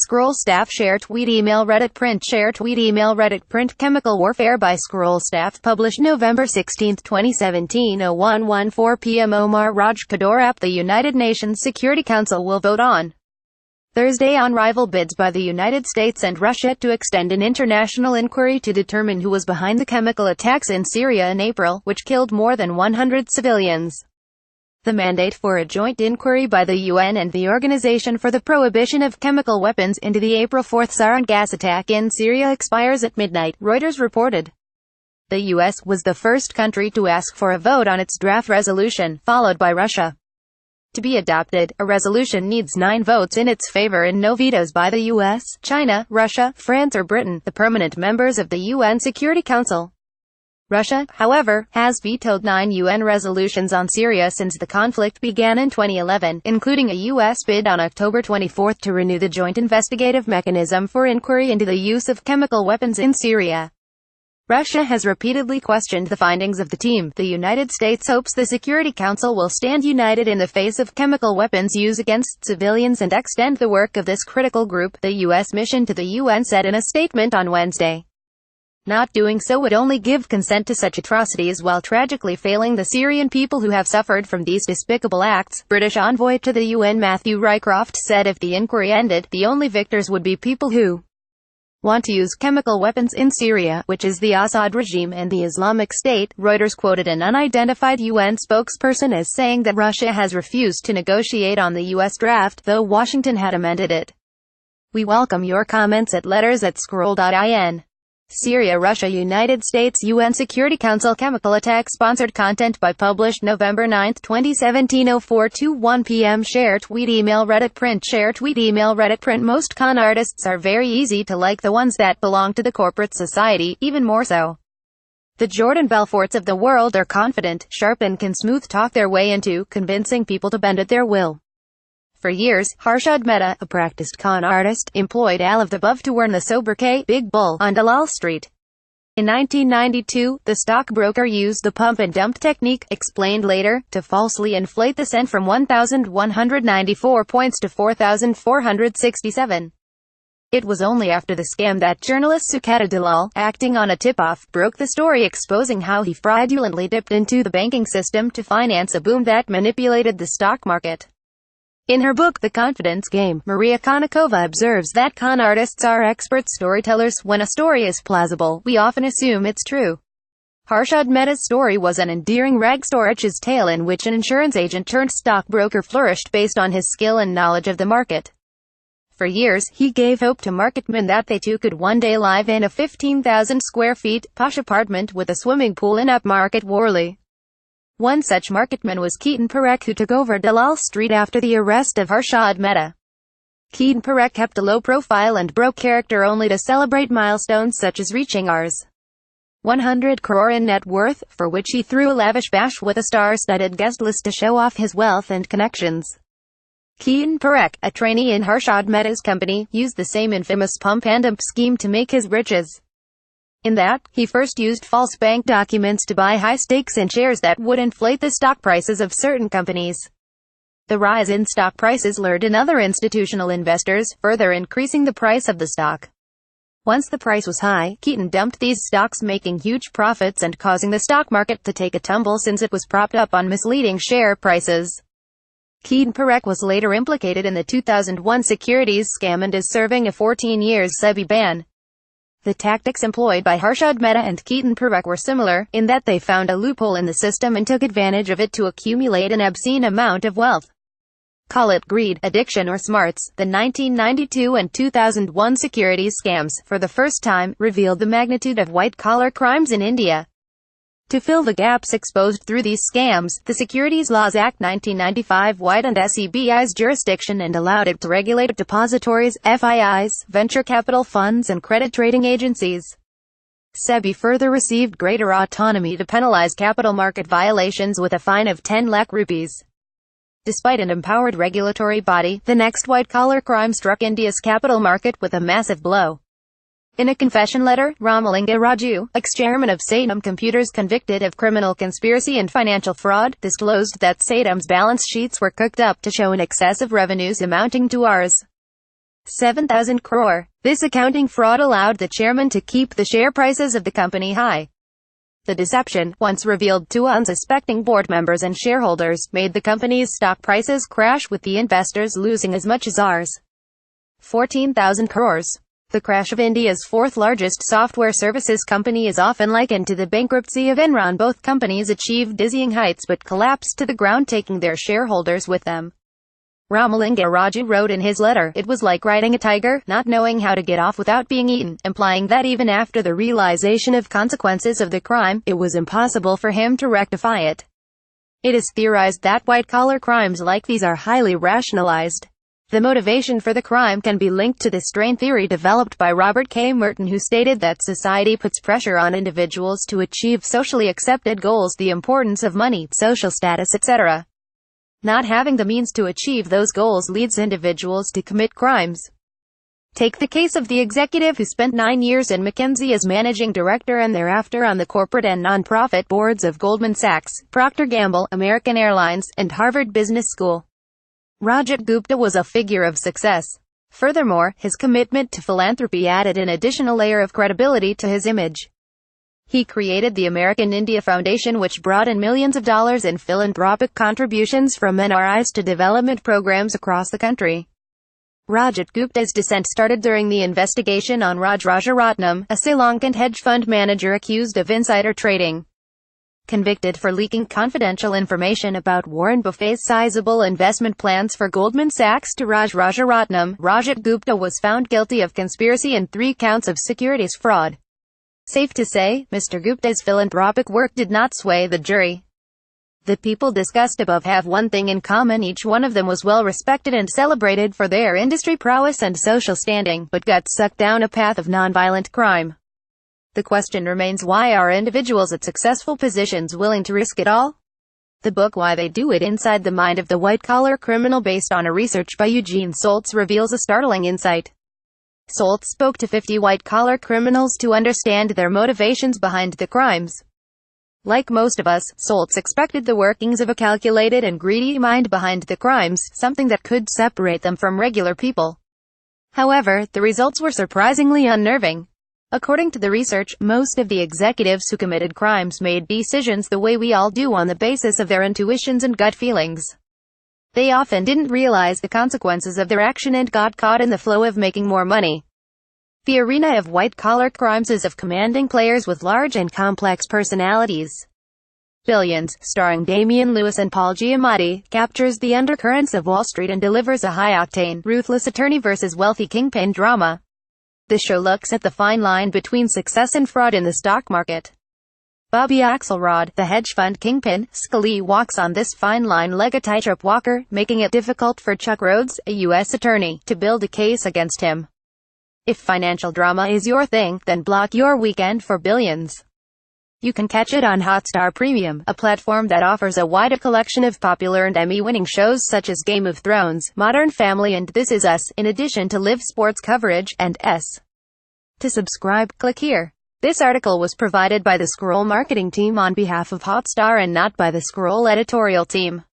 Scroll staff share tweet email Reddit print share tweet email Reddit print Chemical warfare by Scroll staff published November 16, 2017 01:14 p.m. Omar Raj Kador app. The United Nations Security Council will vote on Thursday on rival bids by the United States and Russia to extend an international inquiry to determine who was behind the chemical attacks in Syria in April, which killed more than 100 civilians. The mandate for a joint inquiry by the UN and the Organization for the Prohibition of Chemical Weapons into the April 4 sarin gas attack in Syria expires at midnight, Reuters reported. The US was the first country to ask for a vote on its draft resolution, followed by Russia. To be adopted, a resolution needs 9 votes in its favor and no vetoes by the US, China, Russia, France or Britain, the permanent members of the UN Security Council. Russia, however, has vetoed 9 UN resolutions on Syria since the conflict began in 2011, including a US bid on October 24 to renew the Joint Investigative Mechanism for Inquiry into the Use of Chemical Weapons in Syria. Russia has repeatedly questioned the findings of the team. The United States hopes the Security Council will stand united in the face of chemical weapons use against civilians and extend the work of this critical group, the U.S. mission to the UN said in a statement on Wednesday. Not doing so would only give consent to such atrocities while tragically failing the Syrian people who have suffered from these despicable acts, British envoy to the UN Matthew Rycroft said. If the inquiry ended, the only victors would be people who want to use chemical weapons in Syria, which is the Assad regime and the Islamic State. Reuters quoted an unidentified UN spokesperson as saying that Russia has refused to negotiate on the US draft, though Washington had amended it. We welcome your comments at letters@scroll.in. Syria, Russia, United States, UN Security Council chemical attack. Sponsored content by published November 9, 2017 04:21 p.m. Share tweet email Reddit print share tweet email Reddit print. Most con artists are very easy to like, the ones that belong to the corporate society, even more so. The Jordan Belforts of the world are confident, sharp and can smooth talk their way into convincing people to bend at their will. For years, Harshad Mehta, a practiced con artist, employed all of the above to earn the sobriquet Big Bull on Dalal Street. In 1992, the stockbroker used the pump-and-dump technique, explained later, to falsely inflate the cent from 1,194 points to 4,467. It was only after the scam that journalist Sukata Dalal, acting on a tip-off, broke the story exposing how he fraudulently dipped into the banking system to finance a boom that manipulated the stock market. In her book, The Confidence Game, Maria Konnikova observes that con artists are expert storytellers. When a story is plausible, we often assume it's true. Harshad Mehta's story was an endearing rag-to-riches tale in which an insurance agent turned stockbroker flourished based on his skill and knowledge of the market. For years, he gave hope to marketmen that they too could one day live in a 15,000 square feet, posh apartment with a swimming pool in upmarket Worli. One such marketman was Keaton Parekh, who took over Dalal Street after the arrest of Harshad Mehta. Keaton Parekh kept a low profile and broke character only to celebrate milestones such as reaching Rs. 100 crore in net worth, for which he threw a lavish bash with a star-studded guest list to show off his wealth and connections. Keaton Parekh, a trainee in Harshad Mehta's company, used the same infamous pump-and-dump scheme to make his riches. In that, he first used false bank documents to buy high stakes in shares that would inflate the stock prices of certain companies. The rise in stock prices lured in other institutional investors, further increasing the price of the stock. Once the price was high, Keaton dumped these stocks, making huge profits and causing the stock market to take a tumble since it was propped up on misleading share prices. Keaton Parekh was later implicated in the 2001 securities scam and is serving a 14-year SEBI ban. The tactics employed by Harshad Mehta and Keaton Parekh were similar, in that they found a loophole in the system and took advantage of it to accumulate an obscene amount of wealth. Call it greed, addiction or smarts. The 1992 and 2001 securities scams, for the first time, revealed the magnitude of white-collar crimes in India. To fill the gaps exposed through these scams, the Securities Laws Act 1995 widened SEBI's jurisdiction and allowed it to regulate depositories, FIIs, venture capital funds and credit trading agencies. SEBI further received greater autonomy to penalize capital market violations with a fine of 10 lakh rupees. Despite an empowered regulatory body, the next white-collar crime struck India's capital market with a massive blow. In a confession letter, Ramalinga Raju, ex-chairman of Satyam Computers convicted of criminal conspiracy and financial fraud, disclosed that Satyam's balance sheets were cooked up to show an excess of revenues amounting to Rs. 7,000 crore. This accounting fraud allowed the chairman to keep the share prices of the company high. The deception, once revealed to unsuspecting board members and shareholders, made the company's stock prices crash, with the investors losing as much as Rs. 14,000 crores. The crash of India's fourth-largest software services company is often likened to the bankruptcy of Enron. Both companies achieved dizzying heights but collapsed to the ground, taking their shareholders with them. Ramalinga Raju wrote in his letter, "It was like riding a tiger, not knowing how to get off without being eaten," implying that even after the realization of consequences of the crime, it was impossible for him to rectify it. It is theorized that white-collar crimes like these are highly rationalized. The motivation for the crime can be linked to the strain theory developed by Robert K. Merton, who stated that society puts pressure on individuals to achieve socially accepted goals, the importance of money, social status, etc. Not having the means to achieve those goals leads individuals to commit crimes. Take the case of the executive who spent 9 years in McKinsey as managing director and thereafter on the corporate and nonprofit boards of Goldman Sachs, Procter & Gamble, American Airlines, and Harvard Business School. Rajat Gupta was a figure of success. Furthermore, his commitment to philanthropy added an additional layer of credibility to his image. He created the American India Foundation, which brought in millions of dollars in philanthropic contributions from NRIs to development programs across the country. Rajat Gupta's descent started during the investigation on Raj Rajaratnam, a Sri Lankan hedge fund manager accused of insider trading. Convicted for leaking confidential information about Warren Buffett's sizable investment plans for Goldman Sachs to Raj Rajaratnam, Rajat Gupta was found guilty of conspiracy and 3 counts of securities fraud. Safe to say, Mr. Gupta's philanthropic work did not sway the jury. The people discussed above have one thing in common: each one of them was well respected and celebrated for their industry prowess and social standing, but got sucked down a path of nonviolent crime. The question remains, why are individuals at successful positions willing to risk it all? The book Why They Do It: Inside the Mind of the White-Collar Criminal, based on a research by Eugene Soltz, reveals a startling insight. Soltz spoke to 50 white-collar criminals to understand their motivations behind the crimes. Like most of us, Soltz expected the workings of a calculated and greedy mind behind the crimes, something that could separate them from regular people. However, the results were surprisingly unnerving. According to the research, most of the executives who committed crimes made decisions the way we all do, on the basis of their intuitions and gut feelings. They often didn't realize the consequences of their action and got caught in the flow of making more money. The arena of white-collar crimes is of commanding players with large and complex personalities. Billions, starring Damian Lewis and Paul Giamatti, captures the undercurrents of Wall Street and delivers a high-octane, ruthless attorney versus wealthy kingpin drama. The show looks at the fine line between success and fraud in the stock market. Bobby Axelrod, the hedge fund kingpin, Scully, walks on this fine line like a tightrope walker, making it difficult for Chuck Rhoades, a U.S. attorney, to build a case against him. If financial drama is your thing, then block your weekend for Billions. You can catch it on Hotstar Premium, a platform that offers a wider collection of popular and Emmy-winning shows such as Game of Thrones, Modern Family, and This Is Us, in addition to live sports coverage, and S. To subscribe, click here. This article was provided by the Scroll marketing team on behalf of Hotstar and not by the Scroll editorial team.